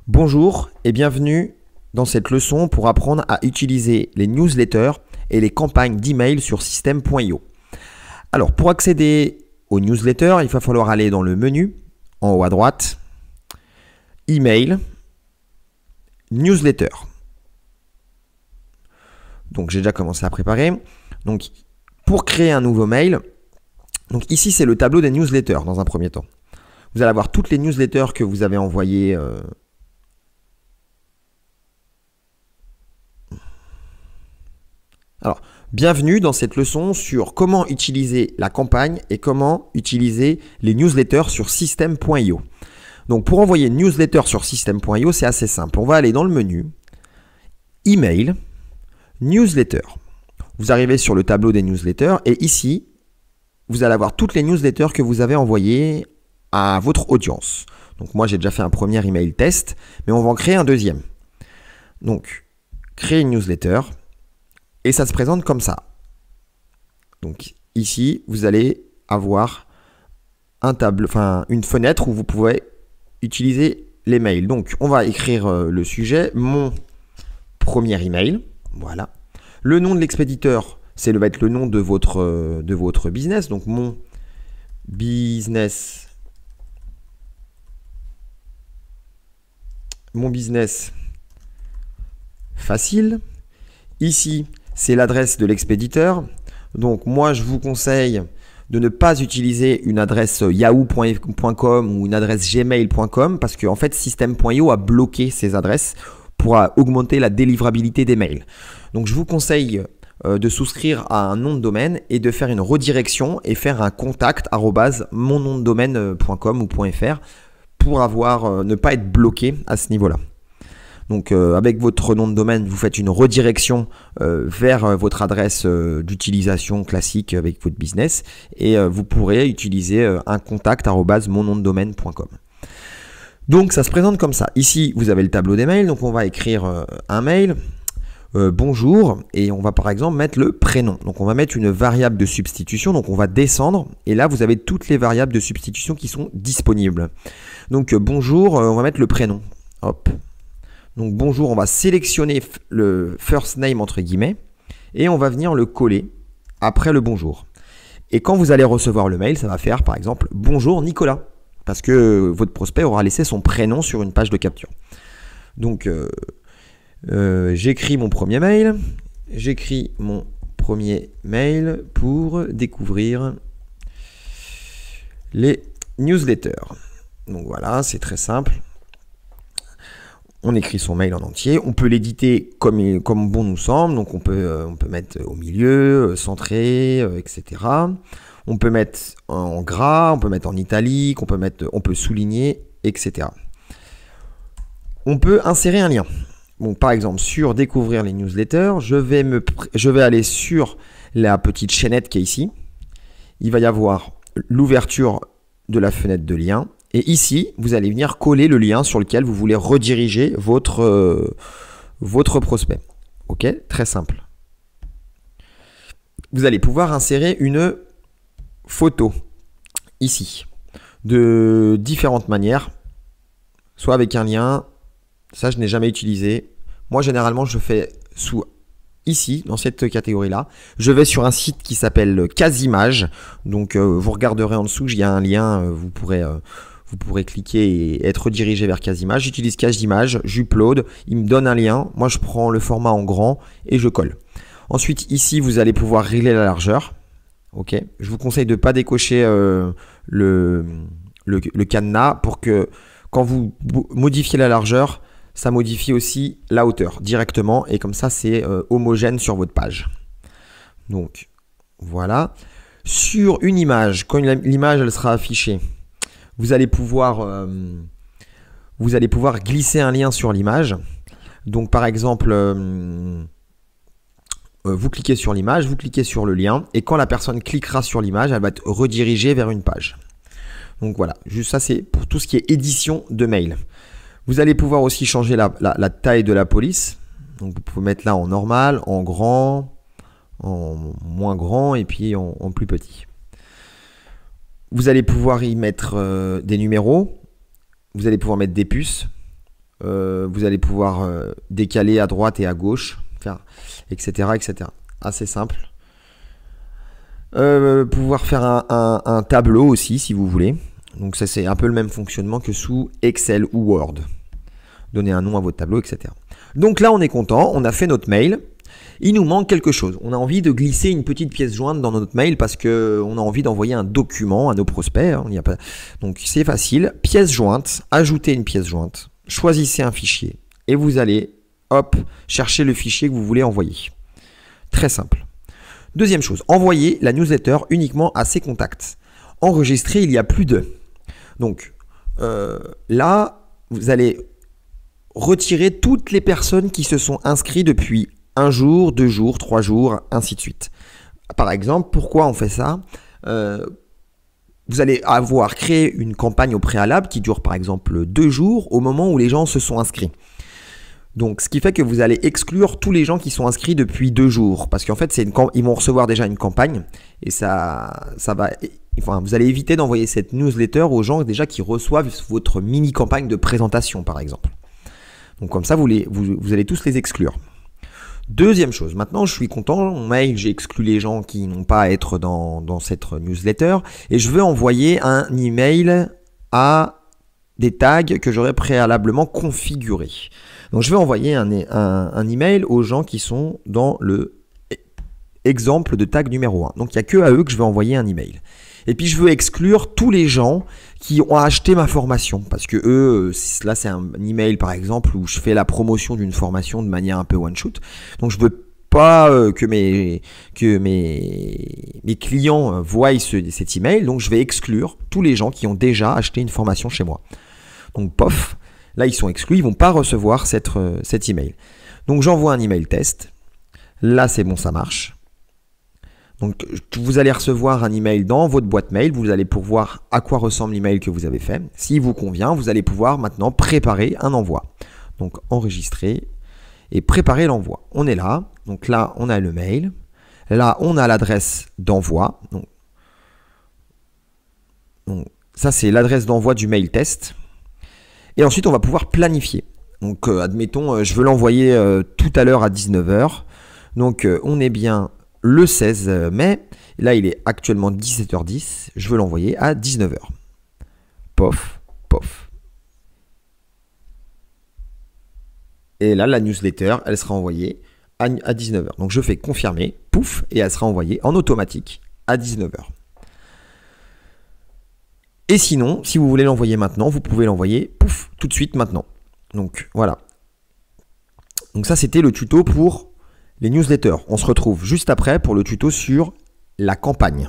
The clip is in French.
Bonjour et bienvenue dans cette leçon pour apprendre à utiliser les newsletters et les campagnes d'email sur Systeme.io. Alors pour accéder aux newsletters, il va falloir aller dans le menu en haut à droite, Email, Newsletter. Donc j'ai déjà commencé à préparer. Donc pour créer un nouveau mail, donc ici c'est le tableau des newsletters dans un premier temps. Vous allez avoir toutes les newsletters que vous avez envoyées Alors, bienvenue dans cette leçon sur comment utiliser la campagne et comment utiliser les newsletters sur Systeme.io. Donc, pour envoyer une newsletter sur Systeme.io, c'est assez simple. On va aller dans le menu Email, Newsletter. Vous arrivez sur le tableau des newsletters et ici, vous allez avoir toutes les newsletters que vous avez envoyées à votre audience. Donc, moi, j'ai déjà fait un premier email test, mais on va en créer un deuxième. Donc, créer une newsletter. Et ça se présente comme ça. Donc ici, vous allez avoir une fenêtre où vous pouvez utiliser les mails. Donc on va écrire le sujet, mon premier email. Voilà. Le nom de l'expéditeur, va être le nom de votre business. Donc mon business facile. Ici, c'est l'adresse de l'expéditeur. Donc moi, je vous conseille de ne pas utiliser une adresse yahoo.com ou une adresse gmail.com parce qu'en fait, Systeme.io a bloqué ces adresses pour augmenter la délivrabilité des mails. Donc je vous conseille de souscrire à un nom de domaine et de faire une redirection et faire un contact @monnondedomaine.com ou .fr pour ne pas être bloqué à ce niveau-là. Donc avec votre nom de domaine, vous faites une redirection vers votre adresse d'utilisation classique avec votre business et vous pourrez utiliser un contact @monnondedomaine.com. Donc ça se présente comme ça. Ici, vous avez le tableau des mails. Donc on va écrire un mail. Bonjour, et on va par exemple mettre le prénom. Donc on va mettre une variable de substitution. Donc on va descendre et là vous avez toutes les variables de substitution qui sont disponibles. Donc bonjour, on va mettre le prénom. Hop. Donc bonjour, on va sélectionner le first name entre guillemets et on va venir le coller après le bonjour. Et quand vous allez recevoir le mail, ça va faire par exemple bonjour Nicolas parce que votre prospect aura laissé son prénom sur une page de capture. Donc j'écris mon premier mail. J'écris mon premier mail pour découvrir les newsletters. Donc voilà, c'est très simple. On écrit son mail en entier. On peut l'éditer comme bon nous semble. Donc on peut mettre au milieu, centré, etc. On peut mettre en gras, on peut mettre en italique, on peut souligner, etc. On peut insérer un lien. Bon, par exemple, sur découvrir les newsletters, je vais aller sur la petite chaînette qui est ici. Il va y avoir l'ouverture de la fenêtre de lien. Et ici, vous allez venir coller le lien sur lequel vous voulez rediriger votre prospect. Ok, très simple. Vous allez pouvoir insérer une photo ici de différentes manières, soit avec un lien. Ça, je n'ai jamais utilisé. Moi, généralement, je fais ici, dans cette catégorie-là. Je vais sur un site qui s'appelle Casimage. Donc, vous regarderez en dessous, il y a un lien, vous pourrez cliquer et être redirigé vers Casimage. J'utilise Casimage, j'upload, il me donne un lien. Moi, je prends le format en grand et je colle. Ensuite, ici, vous allez pouvoir régler la largeur. Ok. Je vous conseille de ne pas décocher le cadenas pour que quand vous modifiez la largeur, ça modifie aussi la hauteur directement et comme ça, c'est homogène sur votre page. Donc, voilà. Sur une image, quand l'image elle sera affichée, vous allez pouvoir glisser un lien sur l'image. Donc, par exemple, vous cliquez sur l'image, vous cliquez sur le lien et quand la personne cliquera sur l'image, elle va être redirigée vers une page. Donc, voilà. Juste ça, c'est pour tout ce qui est édition de mail. Vous allez pouvoir aussi changer la taille de la police. Donc, vous pouvez mettre là en normal, en grand, en moins grand et puis en plus petit. Vous allez pouvoir y mettre des numéros. Vous allez pouvoir mettre des puces. Vous allez pouvoir décaler à droite et à gauche, faire, etc., etc. Assez simple. Pouvoir faire un tableau aussi si vous voulez. Donc ça c'est un peu le même fonctionnement que sous Excel ou Word. Donner un nom à votre tableau, etc. Donc là on est content, on a fait notre mail. Il nous manque quelque chose. On a envie de glisser une petite pièce jointe dans notre mail parce qu'on a envie d'envoyer un document à nos prospects. On y a pas... Donc c'est facile. Pièce jointe, ajoutez une pièce jointe. Choisissez un fichier et vous allez, hop, chercher le fichier que vous voulez envoyer. Très simple. Deuxième chose, envoyer la newsletter uniquement à ses contacts. Enregistrer, il y a plus de. Donc là, vous allez retirer toutes les personnes qui se sont inscrites depuis 1 jour, 2 jours, 3 jours, ainsi de suite. Par exemple, pourquoi on fait ça? Vous allez avoir créé une campagne au préalable qui dure par exemple 2 jours au moment où les gens se sont inscrits. Donc, ce qui fait que vous allez exclure tous les gens qui sont inscrits depuis 2 jours. Parce qu'en fait, ils vont recevoir déjà une campagne et ça va... Enfin, vous allez éviter d'envoyer cette newsletter aux gens déjà qui reçoivent votre mini-campagne de présentation, par exemple. Donc, comme ça, vous allez tous les exclure. Deuxième chose, maintenant je suis content, mon mail, j'ai exclu les gens qui n'ont pas à être dans cette newsletter et je veux envoyer un email à des tags que j'aurais préalablement configurés. Donc je vais envoyer un email aux gens qui sont dans le exemple de tag numéro 1. Donc il n'y a que à eux que je vais envoyer un email. Et puis je veux exclure tous les gens qui ont acheté ma formation. Parce que eux, là c'est un email par exemple où je fais la promotion d'une formation de manière un peu one shot. Donc je veux pas que mes clients voient cet email. Donc je vais exclure tous les gens qui ont déjà acheté une formation chez moi. Donc pof, là ils sont exclus, ils vont pas recevoir cet email. Donc j'envoie un email test. Là c'est bon, ça marche. Donc, vous allez recevoir un email dans votre boîte mail. Vous allez pouvoir voir à quoi ressemble l'email que vous avez fait. S'il vous convient, vous allez pouvoir maintenant préparer un envoi. Donc, enregistrer et préparer l'envoi. On est là. Donc là, on a le mail. Là, on a l'adresse d'envoi. Donc, ça, c'est l'adresse d'envoi du mail test. Et ensuite, on va pouvoir planifier. Donc, admettons, je veux l'envoyer tout à l'heure à 19 h. Donc, on est bien le 16 mai, là il est actuellement 17h10, je veux l'envoyer à 19 h. Pof, pof. Et là, la newsletter, elle sera envoyée à 19 h. Donc je fais confirmer, pouf, et elle sera envoyée en automatique à 19 h. Et sinon, si vous voulez l'envoyer maintenant, vous pouvez l'envoyer, pouf, tout de suite maintenant. Donc voilà. Donc ça, c'était le tuto pour les newsletters. On se retrouve juste après pour le tuto sur la campagne.